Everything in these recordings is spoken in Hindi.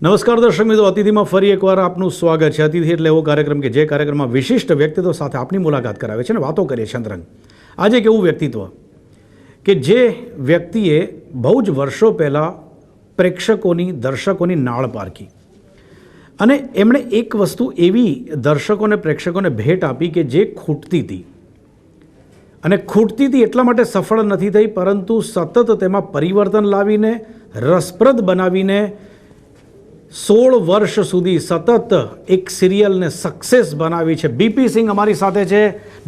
નમસ્કાર દર્શક મિત્રો, અતિથિમાં ફરી એકવાર આપનું સ્વાગત છે. અતિથિ એટલે એવો કાર્યક્રમ કે જે કાર્યક્રમમાં વિશિષ્ટ વ્યક્તિત્વ સાથે આપની મુલાકાત કરાવે છે અને વાતો કરીએ છીએ અંતરંગ. આજે એક એવું વ્યક્તિત્વ કે જે વ્યક્તિએ બહુ જ વર્ષો પહેલાં પ્રેક્ષકોની દર્શકોની નાળ પારખી અને એમણે એક વસ્તુ એવી દર્શકોને પ્રેક્ષકોને ભેટ આપી કે જે ખૂટતી હતી અને ખૂટતી હતી એટલા માટે સફળ નથી થઈ, પરંતુ સતત તેમાં પરિવર્તન લાવીને રસપ્રદ બનાવીને 16 વર્ષ સુધી સતત એક સિરિયલને સક્સેસ બનાવી છે. બીપી સિંહ અમારી સાથે છે.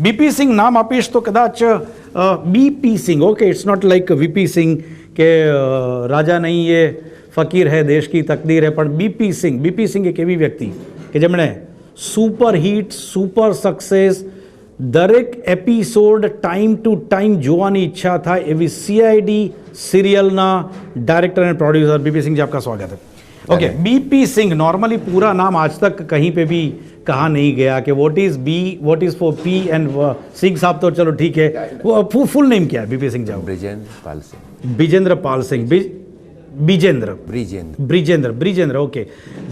બીપી સિંહ નામ આપીશ તો કદાચ B P Singh, okay, it's not like V P Singh કે રાજા નહીં એ ફકીર હૈ દેશ કી તકદીર હૈ, પણ બીપી સિંહ એક એવી વ્યક્તિ કે જેમણે સુપર હિટ, સુપર સક્સેસ, દરેક એપિસોડ ટાઈમ ટુ ટાઈમ જોવાની ઈચ્છા થાય એવી सीआईडी सीरियलના director and producer B P Singh ji, आपका स्वागत है. ओके, बीपी सिंह नॉर्मली पूरा नाम आज तक कहीं पे भी कहा नहीं गया कि what is for P and Singh साहब तो चलो ठीक है, वो फुल नेम क्या है बीपी सिंह जी? ब्रिजेंद्र पाल सिंह. ब्रिजेंद्र, ओके.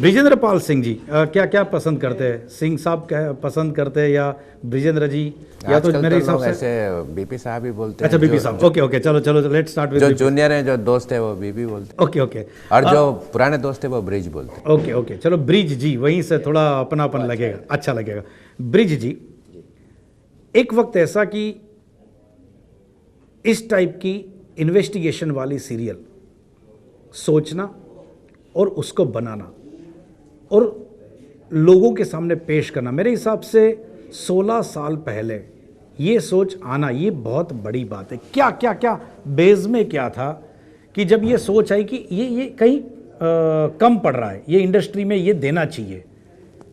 ब्रिजेंद्र पाल सिंह जी क्या क्या पसंद करते हैं? सिंह साहब क्या पसंद करते हैं या ब्रिजेंद्र जी? या तो मेरे हिसाब से ऐसे बीपी साहब ही बोलते हैं. अच्छा, बीपी साहब, ओके, चलो लेट्स स्टार्ट विद जो जूनियर है, जो दोस्त है वो बीपी बोलते हैं. ओके. और जो पुराने दोस्त है वो ब्रिज बोलते हैं. ओके, चलो ब्रिज जी, वहीं से थोड़ा अपनापन लगेगा, अच्छा लगेगा. ब्रिज जी, एक वक्त ऐसा कि इस टाइप की इन्वेस्टिगेशन वाली सीरियल सोचना और उसको बनाना और लोगों के सामने पेश करना, मेरे हिसाब से 16 साल पहले ये सोच आना, ये बहुत बड़ी बात है. क्या बेस में क्या था कि जब ये सोच आई कि ये कहीं कम पड़ रहा है, ये इंडस्ट्री में ये देना चाहिए,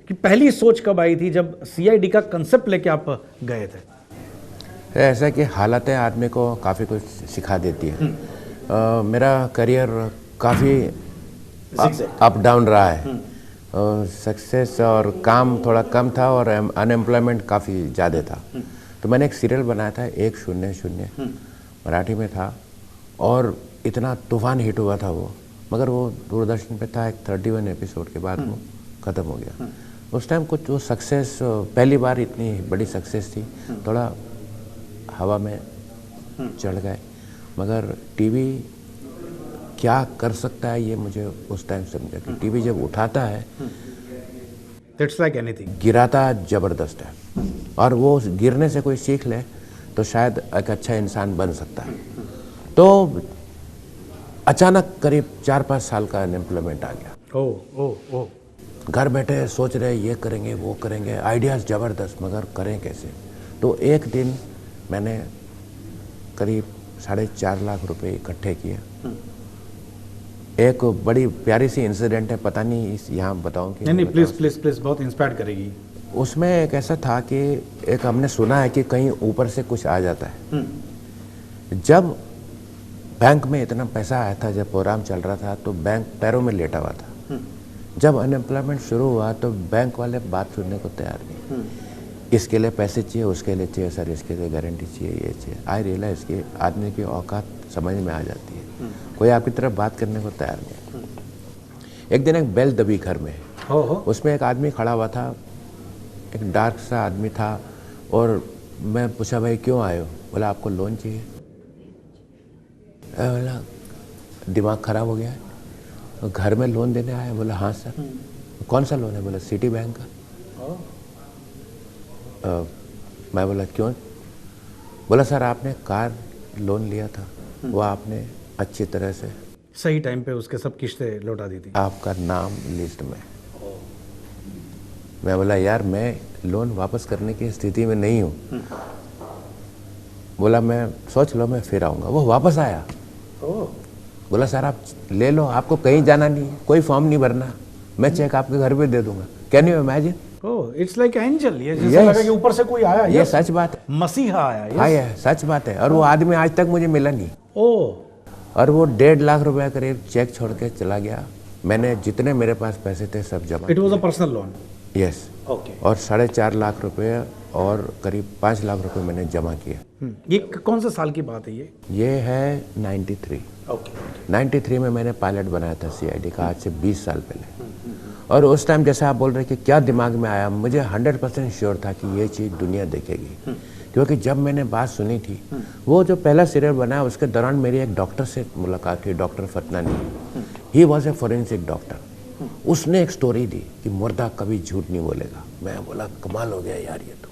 कि पहली सोच कब आई थी जब सीआईडी का कंसेप्ट लेके आप गए थे? ऐसा कि हालतें आदमी को काफ़ी कुछ सिखा देती है. मेरा करियर काफ़ी अप डाउन रहा है. सक्सेस और काम थोड़ा कम था और अनएम्प्लॉयमेंट काफ़ी ज़्यादा था. तो मैंने एक सीरियल बनाया था 100, मराठी में था और इतना तूफान हिट हुआ था वो, मगर वो दूरदर्शन पे था. एक 31 एपिसोड के बाद वो ख़त्म हो गया. उस टाइम कुछ वो सक्सेस, पहली बार इतनी बड़ी सक्सेस थी, थोड़ा हवा में चढ़ गए. मगर टीवी क्या कर सकता है ये मुझे उस टाइम समझा कि टीवी जब उठाता है, इट्स लाइक एनीथिंग, गिराता ज़बरदस्त है. और वो गिरने से कोई सीख ले तो शायद एक अच्छा इंसान बन सकता है. तो अचानक करीब 4-5 साल का अनएम्प्लॉयमेंट आ गया. ओ घर बैठे सोच रहे ये करेंगे वो करेंगे, आइडियाज़ ज़बरदस्त, मगर करें कैसे? तो एक दिन मैंने करीब 4.5 लाख रुपए इकट्ठे किए. एक बड़ी प्यारी सी इंसिडेंट है, पता नहीं इस यहाँ बताऊँ कि नहीं, प्लीज़, बहुत इंस्पायर करेगी. उसमें एक ऐसा था कि एक हमने सुना है कि कहीं ऊपर से कुछ आ जाता है. जब बैंक में इतना पैसा आया था, जब प्रोग्राम चल रहा था, तो बैंक पैरों में लेटा हुआ था. जब अनएम्प्लॉयमेंट शुरू हुआ तो बैंक वाले बात सुनने को तैयार नहीं. इसके लिए पैसे चाहिए, उसके लिए चाहिए, सर इसके लिए गारंटी चाहिए, ये चाहिए. आई रियलाइज़ कि आदमी की औकात समझ में आ जाती है. कोई आपकी तरफ बात करने को तैयार नहीं. एक दिन एक बैल दबी घर में, उसमें एक आदमी खड़ा हुआ था, एक डार्क सा आदमी था. और मैं पूछा, भाई क्यों आए हो? बोला आपको लोन चाहिए. बोला दिमाग खराब हो गया है, घर में लोन देने आया? बोला हाँ सर. कौन सा लोन है? बोला सिटी बैंक का. मैं बोला क्यों? बोला सर आपने कार लोन लिया था, वो आपने अच्छी तरह से सही टाइम पे उसके सब किस्तें लौटा दी थी, आपका नाम लिस्ट में. मैं बोला यार मैं लोन वापस करने की स्थिति में नहीं हूँ. बोला मैं सोच लो, मैं फिर आऊँगा. वो वापस आया. बोला सर आप ले लो, आपको कहीं जाना नहीं है, कोई फॉर्म नहीं भरना, मैं चेक आपके घर पे दे दूंगा. Can you imagine? It's like angel. ये जैसे लगा कि ऊपर से कोई आया. ये सच बात है, मसीहा आया. हाँ ये सच बात है. और वो आदमी आज तक मुझे मिला नहीं. और वो 1.5 लाख रुपया करीब चेक छोड़ के चला गया. मैंने जितने मेरे पास पैसे थे सब जमा. It was a personal loan. Yes. Okay. और 4.5 लाख रुपये और करीब 5 लाख रुपए मैंने जमा किए। ये कौन से साल की बात है ये है 93। ओके 93 में मैंने पायलट बनाया था सीआईडी का, आज से 20 साल पहले। और उस टाइम जैसे आप बोल रहे कि क्या दिमाग में आया, मुझे 100% श्योर था कि ये चीज़ दुनिया देखेगी। क्योंकि जब मैंने बात सुनी थी, वो जो पहला सीरियल बना उसके दौरान मेरी एक डॉक्टर से मुलाकात हुई, doctor Fatnani. He was a forensic doctor. उसने एक स्टोरी दी कि मुर्दा कभी झूठ नहीं बोलेगा। मैं बोला कमाल हो गया यार ये तो।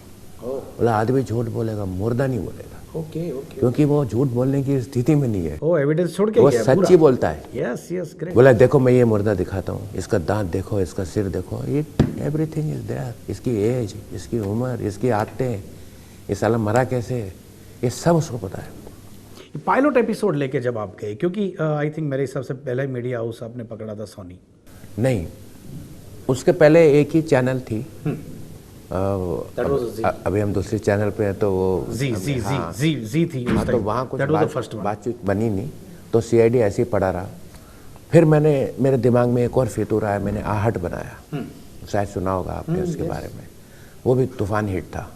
बोला आदमी झूठ बोलेगा, मुर्दा नहीं बोलेगा। ओके ओके क्योंकि वो झूठ बोलने की स्थिति में नहीं है, ओ एविडेंस छोड़ के वो गया सच ही बोलता है। Yes yes great. बोला देखो मैं ये मुर्दा दिखाता हूँ, इसका दांत देखो, इसका सिर देखो, ये एवरीथिंग इज देयर। इसकी एज, इसकी उम्र, इसकी आदतें, ये साला मरा कैसे, ये सब उसको पता है। पायलट एपिसोड लेके जब आप गए, क्योंकि आई थिंक मेरे हिसाब से पहले मीडिया हाउस आपने पकड़ा था सोनी। नहीं, उसके पहले एक ही चैनल थी। अभी हम दूसरे चैनल पे हैं तो वो जी थी। हाँ, तो वहाँ कुछ फर्स्ट बातचीत बनी नहीं, तो सीआईडी ऐसे ही पड़ा रहा। फिर मेरे दिमाग में एक और फितूर आया, मैंने आहट बनाया। शायद सुना होगा आपने उसके बारे में, वो भी तूफान हिट था।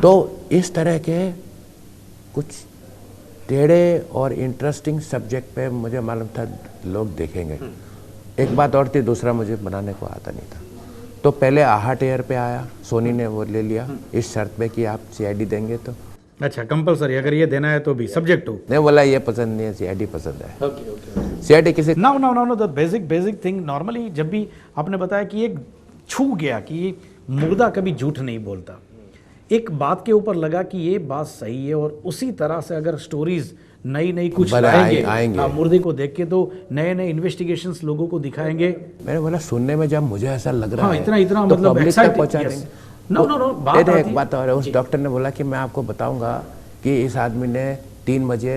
तो इस तरह के कुछ टेढ़े और इंटरेस्टिंग सब्जेक्ट पे मुझे मालूम था लोग देखेंगे। एक बात और थी, दूसरा मुझे बनाने को आता नहीं था। तो पहले आहट एयर पे आया, सोनी ने वो ले लिया इस शर्त पे कि आप सीआईडी देंगे तो। अच्छा कंपलसरी, अगर ये देना है तो भी सब्जेक्ट हो। नहीं बोला ये पसंद नहीं है, सीआईडी पसंद है। ओके सीआईडी किसी know the basic thing. Normally जब भी आपने बताया कि एक छू गया कि ये मुर्दा कभी झूठ नहीं बोलता, एक बात के ऊपर लगा कि ये बात सही है, और उसी तरह से अगर स्टोरीज नई कुछ आएंगे मुर्दे को देख के, तो नए इन्वेस्टिगेशंस लोगों को दिखाएंगे। मैंने बोला सुनने में जब मुझे ऐसा लग रहा है इतना तो मतलब पब्लिक तक पहुंचा देंगे। बात एक बात और है, उस डॉक्टर ने बोला कि मैं आपको बताऊंगा कि इस आदमी ने 3 बजे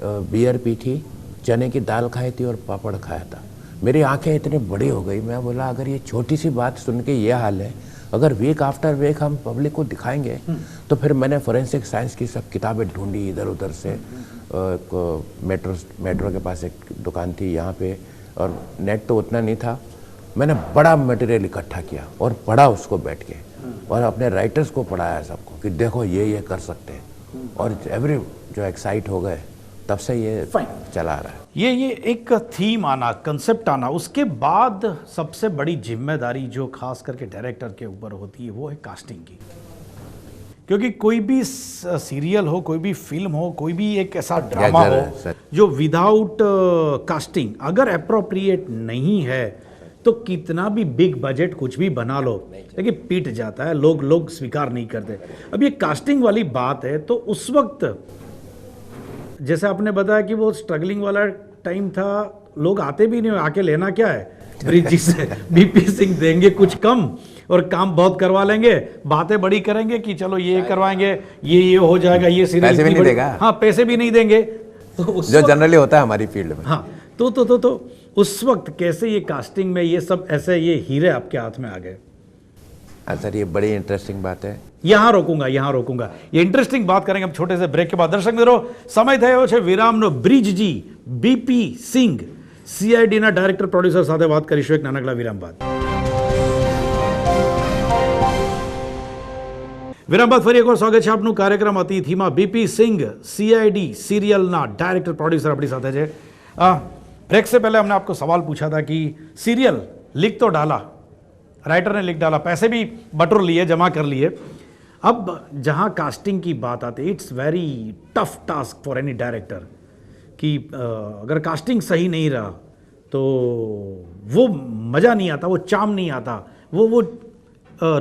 बियर पी थी, चने की दाल खाई थी और पापड़ खाया था। मेरी आंखें इतनी बड़ी हो गई। मैं बोला अगर ये छोटी सी बात सुन के ये हाल है, अगर वीक आफ्टर वीक हम पब्लिक को दिखाएंगे, तो फिर मैंने फोरेंसिक साइंस की सब किताबें ढूंढी इधर उधर से। मेट्रो के पास एक दुकान थी यहाँ पे, और नेट तो उतना नहीं था। मैंने बड़ा मटेरियल इकट्ठा किया और पढ़ा उसको बैठ के, और अपने राइटर्स को पढ़ाया सबको कि देखो ये कर सकते हैं। और एवरी जो एक्साइट हो गए, तब से ये चला रहा है। ये एक थीम आना, कंसेप्ट आना, उसके बाद सबसे बड़ी जिम्मेदारी जो खास करके डायरेक्टर के ऊपर होती है वो है कास्टिंग की। क्योंकि कोई भी सीरियल हो, कोई भी फिल्म हो, कोई भी एक ऐसा ड्रामा हो जो विदाउट कास्टिंग अगर अप्रोप्रिएट नहीं है, तो कितना भी बिग बजट कुछ भी बना लो, लेकिन पीट जाता है, लोग स्वीकार नहीं करते। अब ये कास्टिंग वाली बात है, तो उस वक्त जैसे आपने बताया कि वो स्ट्रगलिंग वाला टाइम था, लोग आते भी नहीं, आके लेना क्या है, ब्रिज जी से बीपी सिंह देंगे कुछ कम और काम बहुत करवा लेंगे, बातें बड़ी करेंगे कि चलो ये करवाएंगे, ये हो जाएगा, ये सीरियल पैसे भी नहीं देगा। हाँ, पैसे भी नहीं देंगे, तो जो जनरली होता है हमारी फील्ड में। हाँ, तो उस वक्त कैसे ये कास्टिंग में ये सब ऐसे ये हीरे आपके हाथ में आ गए? सर ये बड़ी इंटरेस्टिंग बात है। यहाँ रोकूंगा। ये इंटरेस्टिंग बात करेंगे हम छोटे से ब्रेक के बाद। दर्शक मित्रों, समय થયો છે વિરામનો। બ્રિજજી બીપી સિંઘ સીઆઈડીના ડાયરેક્ટર પ્રોડ્યુસર સાથે વાત કરીશું એક નાનકડા વિરામ બાદ। વિરામ બાદ ફરી એકવાર સ્વાગત છે આપનું કાર્યક્રમ અતિથિમાં। બીપી સિંઘ सीआईडी सीरियलના ડાયરેક્ટર પ્રોડ્યુસર આપણી સાથે છે। ब्रेक से पहले हमने आपको सवाल पूछा था कि सीरियल लिख तो डाला, राइटर ने लिख डाला, पैसे भी बटोर लिए, जमा कर लिए, अब जहाँ कास्टिंग की बात आती है, it's very tough task for any director कि अगर कास्टिंग सही नहीं रहा तो वो मज़ा नहीं आता, वो चार्म नहीं आता, वो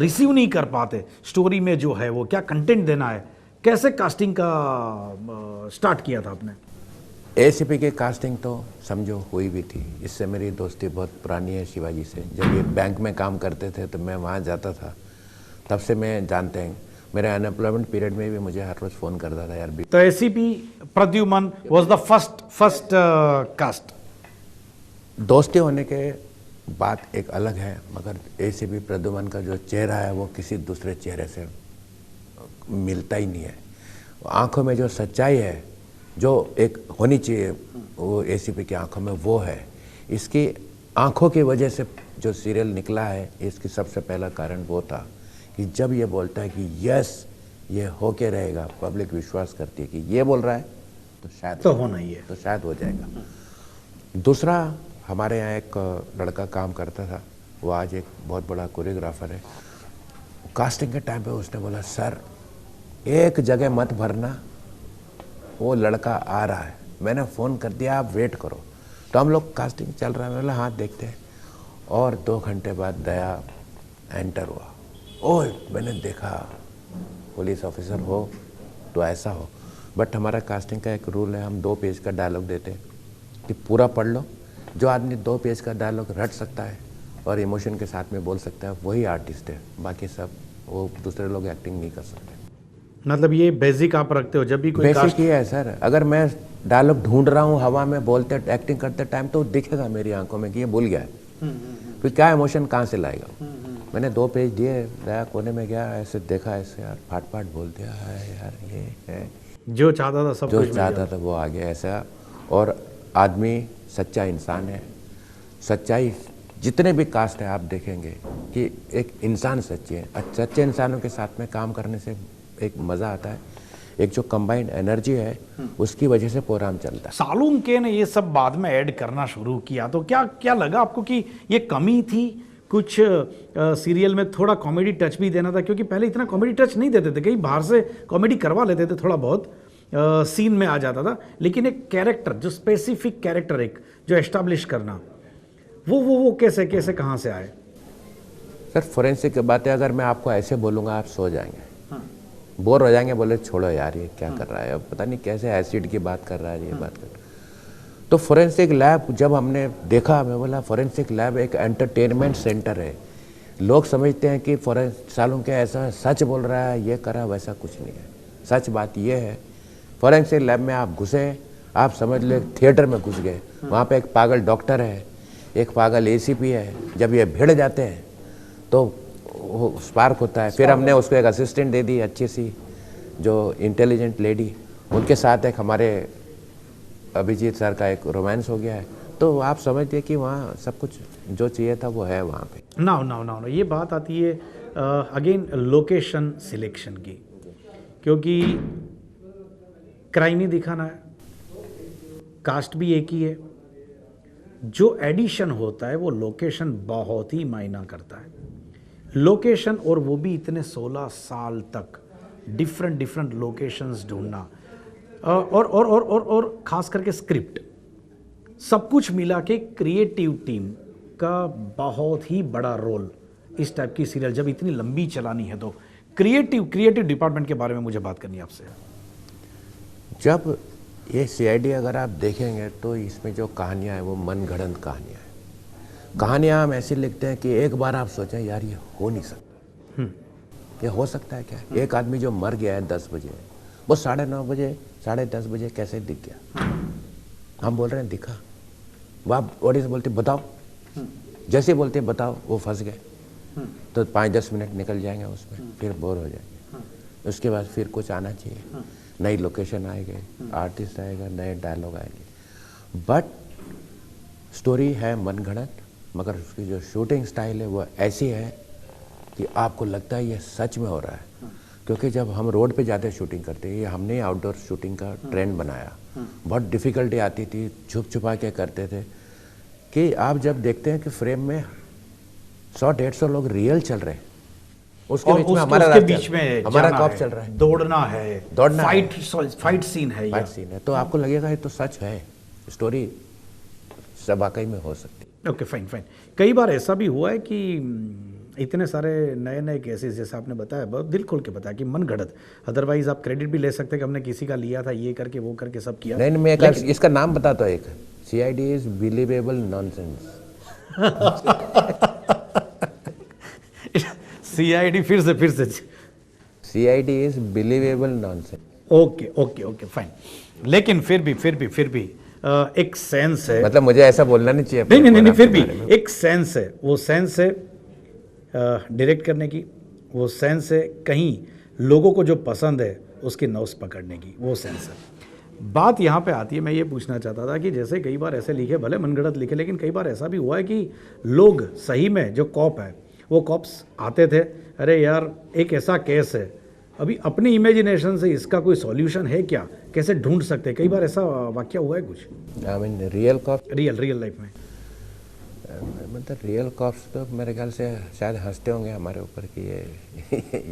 रिसीव नहीं कर पाते स्टोरी में जो है वो क्या कंटेंट देना है। कैसे कास्टिंग का स्टार्ट किया था आपने? एसीपी की कास्टिंग तो समझो हुई भी थी, इससे मेरी दोस्ती बहुत पुरानी है शिवाजी से। जब ये बैंक में काम करते थे तो मैं वहाँ जाता था, तब से मैं जानते हैं। मेरे अनएम्प्लॉयमेंट पीरियड में भी मुझे हर रोज फ़ोन करता था यार। तो ACP Pradyuman was the first cast. दोस्ती होने के बात एक अलग है, मगर एसीपी प्रद्युमन का जो चेहरा है वो किसी दूसरे चेहरे से मिलता ही नहीं है। आंखों में जो सच्चाई है जो एक होनी चाहिए वो एसीपी की आंखों में वो है। इसकी आंखों की वजह से जो सीरियल निकला है, इसकी सबसे पहला कारण वो था कि जब ये बोलता है कि यस ये होके रहेगा, पब्लिक विश्वास करती है कि ये बोल रहा है तो शायद तो होना ही है। तो शायद हो जाएगा। दूसरा, हमारे यहाँ एक लड़का काम करता था, वो आज एक बहुत बड़ा कोरियोग्राफर है। कास्टिंग के टाइम पे उसने बोला सर एक जगह मत भरना, वो लड़का आ रहा है। मैंने फ़ोन कर दिया आप वेट करो। तो हम लोग कास्टिंग चल रहा है, मैंने बोला हाँ देखते हैं। और 2 घंटे बाद दया एंटर हुआ। ओए मैंने देखा पुलिस ऑफिसर हो तो ऐसा हो, बट हमारा कास्टिंग का एक रूल है, हम 2 पेज का डायलॉग देते हैं कि पूरा पढ़ लो। जो आदमी 2 पेज का डायलॉग रट सकता है और इमोशन के साथ में बोल सकता है वही आर्टिस्ट है, बाकी सब वो दूसरे लोग एक्टिंग नहीं कर सकते। मतलब ये बेसिक आप रखते हो जब भी कोई बेसिक ही है सर। अगर मैं डायलॉग ढूंढ रहा हूँ हवा में बोलते एक्टिंग करते टाइम तो दिखेगा मेरी आंखों में कि ये भूल गया है, फिर क्या इमोशन कहाँ से लाएगा। मैंने 2 पेज दिए, दया कोने में गया, ऐसे देखा, ऐसे यार फाट फाट बोल दिया है यार ये है, जो चाहता था सब जो कुछ मिल चाहता गया। था वो आ गया ऐसा। और आदमी सच्चा इंसान है। सच्चाई जितने भी कास्ट है आप देखेंगे कि एक इंसान सच्चे है। सच्चे इंसानों के साथ में काम करने से एक मज़ा आता है, एक जो कंबाइंड एनर्जी है उसकी वजह से प्रोग्राम चलता है। सालून के ने ये सब बाद में ऐड करना शुरू किया तो क्या क्या लगा आपको कि ये कमी थी कुछ सीरियल में थोड़ा कॉमेडी टच भी देना था? क्योंकि पहले इतना कॉमेडी टच नहीं देते थे, कहीं बाहर से कॉमेडी करवा लेते थे, थोड़ा बहुत सीन में आ जाता था, लेकिन एक कैरेक्टर जो स्पेसिफिक कैरेक्टर एक जो एस्टैब्लिश करना वो कैसे कैसे कहाँ से आए? सर फोरेंसिक की बातें अगर मैं आपको ऐसे बोलूँगा आप सो जाएंगे, बोर हो जाएंगे, बोले छोड़ो यार ये क्या कर रहा है, अब पता नहीं कैसे एसिड की बात कर रहा है ये बात कर। तो फोरेंसिक लैब जब हमने देखा, मैं बोला फोरेंसिक लैब एक एंटरटेनमेंट सेंटर है। लोग समझते हैं कि सालों के ऐसा सच बोल रहा है, ये करा, वैसा कुछ नहीं है। सच बात ये है, फोरेंसिक लैब में आप घुसे, आप समझ ले थिएटर में घुस गए। वहाँ पे एक पागल डॉक्टर है, एक पागल एसीपी है। जब ये भिड़ जाते हैं तो वो स्पार्क होता है। फिर हमने उसको एक असिस्टेंट दे दी अच्छी सी, जो इंटेलिजेंट लेडी, उनके साथ एक हमारे अभिजीत सर का एक रोमांस हो गया है। तो आप समझते कि वहाँ सब कुछ जो चाहिए था वो है वहाँ पे। ना ये बात आती है अगेन लोकेशन सिलेक्शन की, क्योंकि क्राइम ही दिखाना है, कास्ट भी एक ही है, जो एडिशन होता है वो लोकेशन बहुत ही मायना करता है। लोकेशन, और वो भी इतने 16 साल तक डिफरेंट लोकेशंस ढूंढना, और खास करके स्क्रिप्ट, सब कुछ मिला के क्रिएटिव टीम का बहुत ही बड़ा रोल इस टाइप की सीरियल जब इतनी लंबी चलानी है। तो क्रिएटिव डिपार्टमेंट के बारे में मुझे बात करनी है आपसे। जब ये सीआईडी अगर आप देखेंगे तो इसमें जो कहानियाँ हैं वो मनगढ़ंत कहानियाँ हैं। कहानियाँ हम ऐसी लिखते हैं कि एक बार आप सोचें यार ये हो नहीं सकता, ये हो सकता है क्या? एक आदमी जो मर गया है 10 बजे, वो 9:30 बजे 10:30 बजे कैसे दिख गया? हम बोल रहे हैं दिखा, वो आप ऑडियंस बोलते बताओ, जैसे बोलते बताओ, वो फंस गए। तो 5-10 मिनट निकल जाएंगे उसमें, फिर बोर हो जाएंगे। उसके बाद फिर कुछ आना चाहिए, नई लोकेशन आएगी, आर्टिस्ट आएगा, नए डायलॉग आएंगे। बट स्टोरी है मनगढ़ंत, मगर उसकी जो शूटिंग स्टाइल है वो ऐसी है कि आपको लगता है ये सच में हो रहा है। क्योंकि जब हम रोड पे जाते शूटिंग करते हैं, ये हमने आउटडोर शूटिंग का ट्रेंड बनाया, बहुत डिफ़िकल्टी आती थी, छुप छुपा के करते थे। कि आप जब देखते हैं कि फ्रेम में 100-150 लोग रियल चल रहे हैं, उसके बीच में हमारा हमारा कॉप चल रहा है, दौड़ना है, फाइट सीन है, फाइट सीन है, तो आपको लगेगा ये तो सच है, स्टोरी सब वाकई में हो सकती है। Okay fine. कई बार ऐसा भी हुआ है कि इतने सारे नए केसेस, जैसे आपने बताया, बहुत दिल खोल के बताया कि मनगढ़ंत, अदरवाइज आप क्रेडिट भी ले सकते हैं कि हमने किसी का लिया था, ये करके वो करके सब किया। नहीं, मैं इसका नाम बताता हूँ, एक CID is believable nonsense. CID फिर से CID is believable nonsense. Okay fine. लेकिन फिर भी एक सेंस है, मतलब मुझे ऐसा बोलना नहीं चाहिए। नहीं, फिर भी एक सेंस है, वो सेंस है डायरेक्ट करने की, वो सेंस है कहीं लोगों को जो पसंद है उसकी नौस पकड़ने की, वो सेंस है। बात यहाँ पे आती है, मैं ये पूछना चाहता था कि जैसे कई बार ऐसे लिखे, भले मनगढ़ंत लिखे, लेकिन कई बार ऐसा भी हुआ है कि लोग सही में जो कॉप है वो कॉप्स आते थे, अरे यार एक ऐसा केस है, अभी अपनी इमेजिनेशन से इसका कोई सॉल्यूशन है क्या, कैसे ढूंढ सकते हैं? कई बार ऐसा वाक्य हुआ है कुछ I mean real cops, real life में? मतलब रियल कॉप्स तो मेरे ख्याल से शायद हंसते होंगे हमारे ऊपर कि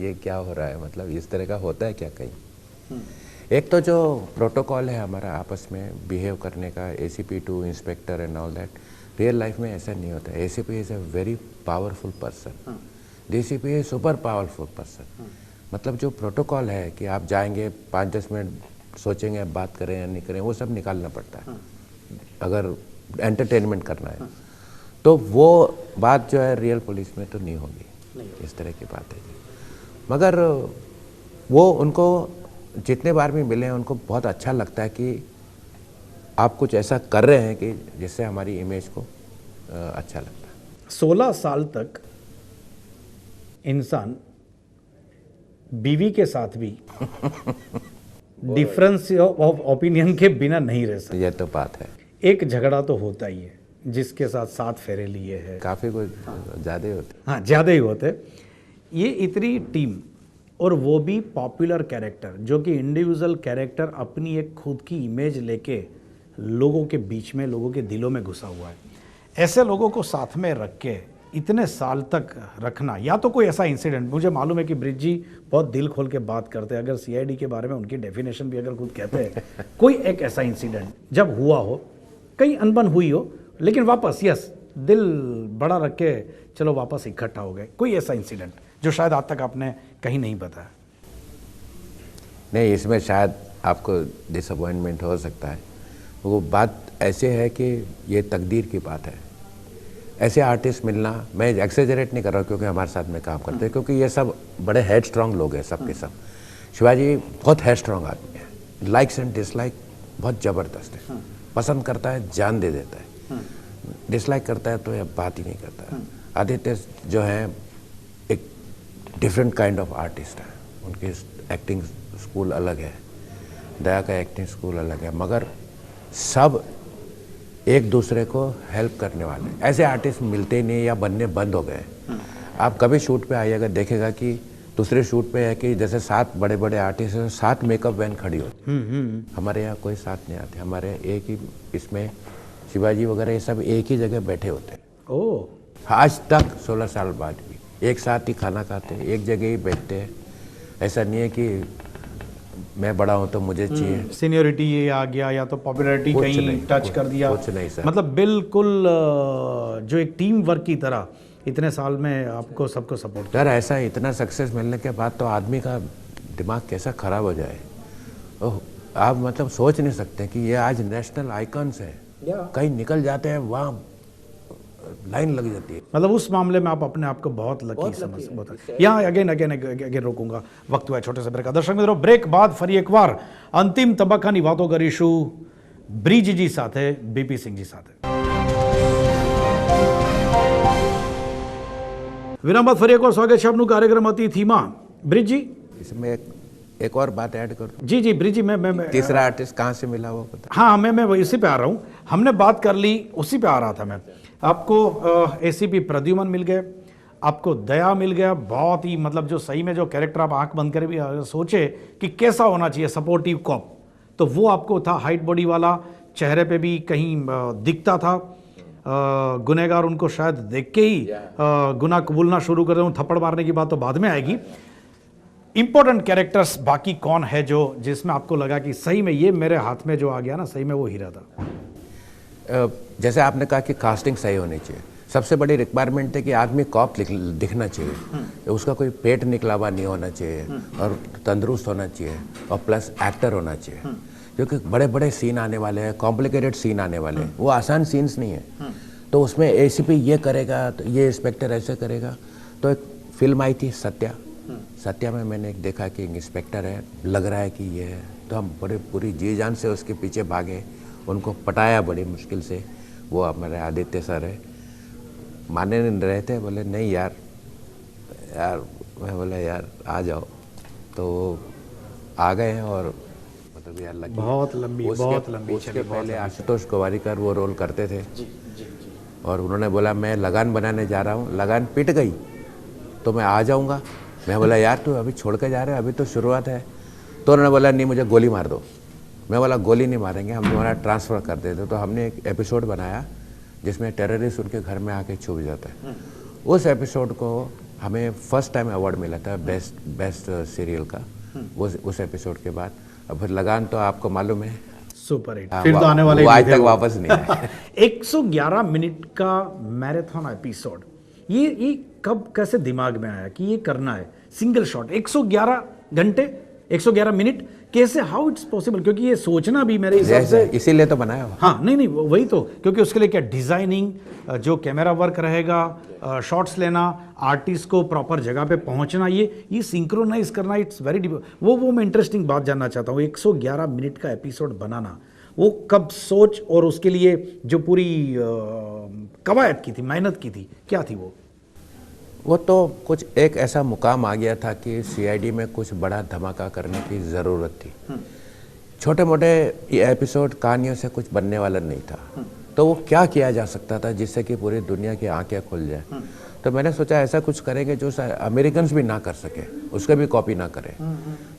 ये क्या हो रहा है, मतलब इस तरह का होता है क्या कहीं। एक तो जो प्रोटोकॉल है हमारा आपस में बिहेव करने का, ACP to inspector and all that, real life में ऐसा नहीं होता। ACP is a very powerful person, DCP is super powerful person. मतलब जो प्रोटोकॉल है कि आप जाएंगे 5-10 मिनट सोचेंगे बात करें या नहीं करें, वो सब निकालना पड़ता है अगर एंटरटेनमेंट करना है। तो वो बात जो है रियल पुलिस में तो नहीं होगी, इस तरह की बात है। मगर वो उनको जितने बार भी मिले हैं उनको बहुत अच्छा लगता है कि आप कुछ ऐसा कर रहे हैं कि जिससे हमारी इमेज को अच्छा लगता है। 16 साल तक इंसान बीवी के साथ भी डिफरेंस ऑफ ओपिनियन के बिना नहीं रह सकता। ये तो बात है। एक झगड़ा तो होता ही है, जिसके साथ 7 फेरे लिए हैं, काफ़ी कुछ ज़्यादा ही होते। हाँ ज़्यादा ही होते। ये इतनी टीम और वो भी पॉपुलर कैरेक्टर, जो कि इंडिविजुअल कैरेक्टर अपनी एक खुद की इमेज लेके लोगों के बीच में, लोगों के दिलों में घुसा हुआ है। ऐसे लोगों को साथ में रख के इतने साल तक रखना, या तो कोई ऐसा इंसिडेंट, मुझे मालूम है कि ब्रिज जी बहुत दिल खोल के बात करते हैं, अगर सीआईडी के बारे में उनकी डेफिनेशन भी अगर खुद कहते हैं, कोई एक ऐसा इंसिडेंट जब हुआ हो, कहीं अनबन हुई हो, लेकिन वापस यस दिल बड़ा रख के चलो वापस इकट्ठा हो गए, कोई ऐसा इंसिडेंट जो शायद आज तक आपने कहीं नहीं बताया? नहीं, इसमें शायद आपको डिसअपॉइंटमेंट हो सकता है। वो बात ऐसे है कि ये तकदीर की बात है। ऐसे आर्टिस्ट मिलना, मैं एक्सेजरेट नहीं कर रहा क्योंकि हमारे साथ में काम करते हैं, क्योंकि ये सब बड़े हेड स्ट्रॉन्ग लोग हैं सब के सब। शिवाजी बहुत हेड स्ट्रॉन्ग आदमी है, लाइक्स एंड डिसलाइक बहुत ज़बरदस्त है। पसंद करता है जान दे देता है, डिसलाइक करता है तो यह बात ही नहीं करता है। आदित्य जो है एक डिफरेंट काइंड ऑफ आर्टिस्ट है, उनकी एक्टिंग स्कूल अलग है, दया का एक्टिंग स्कूल अलग है, मगर सब एक दूसरे को हेल्प करने वाले। ऐसे आर्टिस्ट मिलते ही नहीं या बनने बंद हो गए। आप कभी शूट पे आइएगा, देखेगा कि दूसरे शूट पे है कि जैसे 7 बड़े बड़े आर्टिस्ट हैं, 7 मेकअप वैन खड़ी होती। हमारे यहाँ कोई साथ नहीं आते, हमारे एक ही इसमें शिवाजी वगैरह ये सब एक ही जगह बैठे होते हैं। ओह, आज तक 16 साल बाद भी एक साथ ही खाना खाते हैं, एक जगह ही बैठते हैं। ऐसा नहीं है कि मैं बड़ा हूं तो मुझे चाहिए सीनियरिटी ये आ गया या तो पॉपुलैरिटी कहीं टच कर दिया, कुछ नहीं सर। मतलब बिल्कुल जो एक टीम वर्क की तरह इतने साल में आपको सबको सपोर्ट। यार ऐसा इतना सक्सेस मिलने के बाद तो आदमी का दिमाग कैसा खराब हो जाए। ओह, आप मतलब सोच नहीं सकते कि ये आज नेशनल आइकन्स है, कहीं निकल जाते हैं वहाँ लाइन लग जाती है। मतलब उस मामले में आप अपने आप को बहुत लकी समझ, बहुत। यहाँ अगेन रोकूंगा, वक्त हुआ है छोटे से ब्रेक का। दर्शक मित्रों, ब्रेक बाद फरी एक बार अंतिम तबक्काની વાતો કરીશું બ્રિજજી સાથે, બીપી સિંહજી સાથે। વિરામ બાદ ફરી એકવાર સ્વાગત છે આપનું કાર્યક્રમ અતિથિમાં। બ્રિજજી, इसमें एक और बात ऐड कर दूं। जी ब्रिजजी, मैं तीसरा आर्टिस्ट कहाँ से मिला वो पता? हाँ, मैं इसी पे आ रहा हूँ। हमने बात कर ली, उसी पे आ रहा था मैं। आपको एसीपी प्रद्युमन मिल गए, आपको दया मिल गया, बहुत ही मतलब जो सही में जो कैरेक्टर आप आंख बंद कर भी सोचे कि कैसा होना चाहिए सपोर्टिव कॉप, तो वो आपको था। हाइट बॉडी वाला, चेहरे पे भी कहीं दिखता था। गुनहगार उनको शायद देख के ही गुनाह कबूलना शुरू कर दें। थप्पड़ मारने की बात तो बाद में आएगी। इंपॉर्टेंट कैरेक्टर्स बाकी कौन है जो जिसमें आपको लगा कि सही में ये मेरे हाथ में जो आ गया ना, सही में वो हीरा था? जैसे आपने कहा कि कास्टिंग सही होनी चाहिए। सबसे बड़ी रिक्वायरमेंट है कि आदमी कॉप दिखना चाहिए, उसका कोई पेट निकला हुआ नहीं होना चाहिए और तंदुरुस्त होना चाहिए और प्लस एक्टर होना चाहिए, क्योंकि बड़े बड़े सीन आने वाले हैं, कॉम्प्लिकेटेड सीन आने वाले हैं, वो आसान सीन्स नहीं है। तो उसमें एसीपी ये करेगा तो ये इंस्पेक्टर ऐसे करेगा। तो एक फिल्म आई थी सत्या में मैंने एक देखा कि इंस्पेक्टर है, लग रहा है कि ये है, तो हम बड़े पूरी जी जान से उसके पीछे भागे, उनको पटाया बड़ी मुश्किल से। वो हमारे आदित्य सर है, माने नहीं रहे थे, बोले नहीं यार मैं बोला यार आ जाओ, तो आ गए हैं। और मतलब यार लगी बहुत लंबी उसके पहले आशुतोष गोवारिकर वो रोल करते थे और उन्होंने बोला मैं लगान बनाने जा रहा हूँ, लगान पिट गई तो मैं आ जाऊँगा। मैं बोला यार तू अभी छोड़ के जा रहे हो, अभी तो शुरुआत है। तो उन्होंने बोला नहीं मुझे गोली मार दो। मैं बोला गोली नहीं मारेंगे, हम तुम्हारा ट्रांसफ़र कर देते। तो हमने एक एपिसोड बनाया जिसमें टेररिस्ट उनके घर में आके छुप जाता है। उस एपिसोड को हमें फर्स्ट टाइम अवार्ड मिला था बेस्ट सीरियल का। उस एपिसोड के बाद अब फिर लगान तो आपको मालूम है, सुपर हिट, फिर तो आने वाले वो आज तक वापस नहीं आया। 111 मिनट का मैराथन एपिसोड, ये कब कैसे दिमाग में आया कि ये करना है? सिंगल शॉट 111 घंटे 111 मिनट, कैसे, हाउ इट्स पॉसिबल? क्योंकि ये सोचना भी मेरे हिसाब से, इसीलिए तो बनाया हुआ। हाँ नहीं वही तो, क्योंकि उसके लिए क्या डिजाइनिंग, जो कैमरा वर्क रहेगा, शॉट्स लेना, आर्टिस्ट को प्रॉपर जगह पे पहुंचना, ये सिंक्रोनाइज करना, इट्स वेरी डिफ। वो मैं इंटरेस्टिंग बात जानना चाहता हूँ, 111 मिनट का एपिसोड बनाना, वो कब सोच और उसके लिए जो पूरी कवायद की थी, मेहनत की थी, क्या थी वो तो कुछ एक ऐसा मुकाम आ गया था कि सीआईडी में कुछ बड़ा धमाका करने की ज़रूरत थी। छोटे मोटे एपिसोड कहानियों से कुछ बनने वाला नहीं था। तो वो क्या किया जा सकता था जिससे कि पूरी दुनिया की आंखें खुल जाए। तो मैंने सोचा ऐसा कुछ करेंगे जो अमेरिकन भी ना कर सके, उसके भी कॉपी ना करें।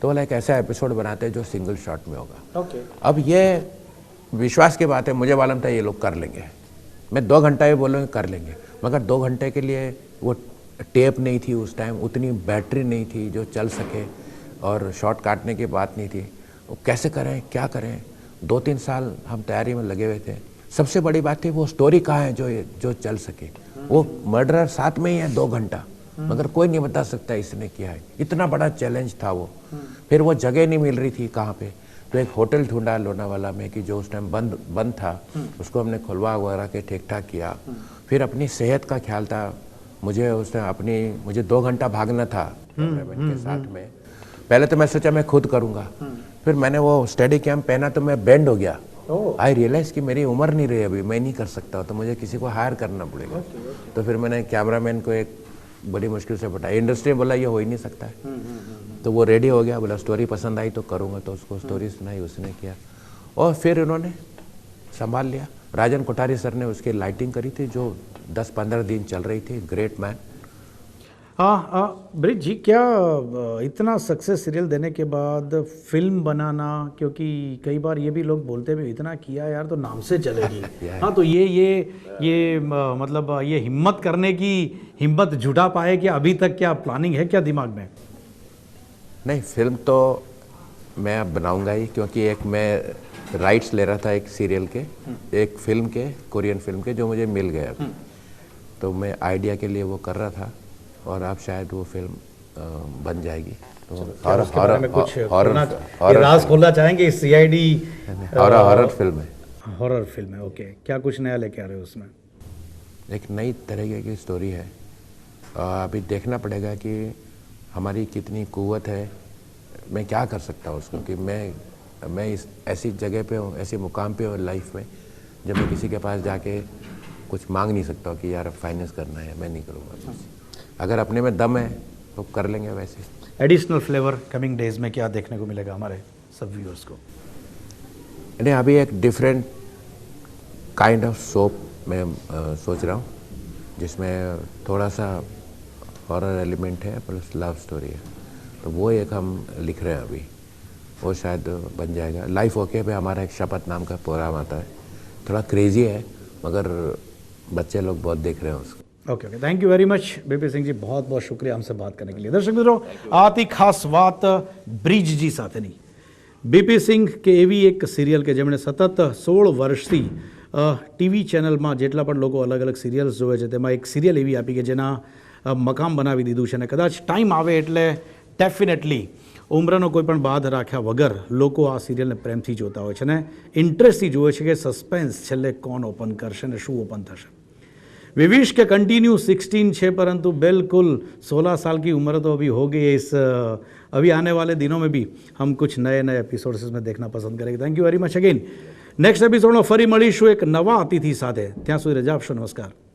तो बोला एक ऐसा एपिसोड बनाते हैं जो सिंगल शॉट में होगा। अब ये विश्वास की बात है, मुझे मालूम था ये लोग कर लेंगे। मैं 2 घंटा ही बोलूँगा कर लेंगे, मगर 2 घंटे के लिए वो टेप नहीं थी उस टाइम, उतनी बैटरी नहीं थी जो चल सके, और शॉट काटने की बात नहीं थी। वो कैसे करें, क्या करें? 2-3 साल हम तैयारी में लगे हुए थे। सबसे बड़ी बात थी वो स्टोरी कहाँ है जो चल सके। वो मर्डरर साथ में ही है 2 घंटा, मगर कोई नहीं बता सकता इसने किया है। इतना बड़ा चैलेंज था वो। फिर वो जगह नहीं मिल रही थी कहाँ पे, तो एक होटल ढूंढा लोनावाला में कि जो उस टाइम बंद था, उसको हमने खुलवा वगैरह के ठीक ठाक किया। फिर अपनी सेहत का ख्याल था, मुझे 2 घंटा भागना था कैमरामैन के साथ में। पहले तो मैं सोचा मैं खुद करूँगा, फिर मैंने वो स्टडी कैम्प पहना तो मैं बेंड हो गया। आई रियलाइज कि मेरी उम्र नहीं रही अभी, मैं नहीं कर सकता, तो मुझे किसी को हायर करना पड़ेगा। तो फिर मैंने कैमरामैन को एक बड़ी मुश्किल से बताया, इंडस्ट्री बोला ये हो ही नहीं सकता है। तो वो रेडी हो गया, बोला स्टोरी पसंद आई तो करूँगा। तो उसको स्टोरी सुनाई, उसने किया, और फिर उन्होंने संभाल लिया। राजन कोठारी सर ने उसकी लाइटिंग करी थी जो 10-15 दिन चल रही थी। Great man. हाँ ब्रिज जी, क्या इतना सक्सेस सीरियल देने के बाद फिल्म बनाना, क्योंकि कई बार ये भी लोग बोलते हैं इतना किया यार तो नाम से चलेगी। हाँ, तो ये मतलब ये हिम्मत करने की हिम्मत जुटा पाए क्या? अभी तक क्या प्लानिंग है क्या दिमाग में? नहीं, फिल्म तो मैं अब बनाऊंगा ही, क्योंकि एक मैं राइट्स ले रहा था एक सीरियल के, एक फिल्म के, कोरियन फिल्म के, जो मुझे मिल गए अभी। तो मैं आइडिया के लिए वो कर रहा था, और अब शायद वो फिल्म बन जाएगी। तो राज खोलना चाहेंगे इस सीआईडी? हॉरर फिल्म है। हॉरर फिल्म है, ओके। क्या कुछ नया लेके आ रहे हो उसमें? एक नई तरह की स्टोरी है। अभी देखना पड़ेगा कि हमारी कितनी कुव्वत है, मैं क्या कर सकता हूँ उसको, कि मैं इस ऐसी जगह पे हूँ, ऐसे मुकाम पे हूँ लाइफ में, जब मैं किसी के पास जाके कुछ मांग नहीं सकता हूँ कि यार फाइनेंस करना है, मैं नहीं करूँगा। अगर अपने में दम है तो कर लेंगे। वैसे एडिशनल फ्लेवर कमिंग डेज में क्या देखने को मिलेगा हमारे सब व्यूअर्स को? नहीं, अभी एक डिफरेंट काइंड ऑफ सोप मैं सोच रहा हूँ, जिसमें थोड़ा सा हॉरर एलिमेंट है प्लस लव स्टोरी है। तो वो एक हम लिख रहे हैं अभी, वो शायद बन जाएगा। लाइफ ओके पे हमारा एक शपथ नाम का प्रोग्राम आता है, थोड़ा क्रेजी है, मगर बच्चे लोग बहुत देख रहे हैं उसको। Okay, thank you very much B P Singh ji, बहुत बहुत शुक्रिया हमसे बात करने के लिए। दर्शक मित्रों, आती खास વાત બ્રિજજી સાથેની બીપી સિંહ કે એવી એક સિરિયલ કે જેમણે સતત 16 વર્ષથી ટીવી ચેનલમાં જેટલા પણ લોકો અલગ અલગ સિરિયલ્સ જોવે છે તેમાં એક સિરિયલ એવી આપી કે જેના મકામ બનાવી દીધું છે, અને કદાચ ટાઈમ આવે એટલે ડેફિનેટલી ઉંમરનો કોઈ પણ બાદ રાખ્યા વગર લોકો આ સિરિયલને પ્રેમથી જોતા હોય છે અને ઇન્ટરેસ્ટથી જોવે છે કે સસ્પેન્સ છેલ્લે કોણ ઓપન કરશે અને શું ઓપન થશે। विविश के कंटिन्यू 16 है, परंतु बिल्कुल 16 साल की उम्र तो अभी हो गई है। इस अभी आने वाले दिनों में भी हम कुछ नए एपिसोड्स में देखना पसंद करेंगे। Thank you very much again. Next episode में फरी મળીશું एक नवा अतिथि साथे। ત્યાં સુધી રજા આપશો। नमस्कार।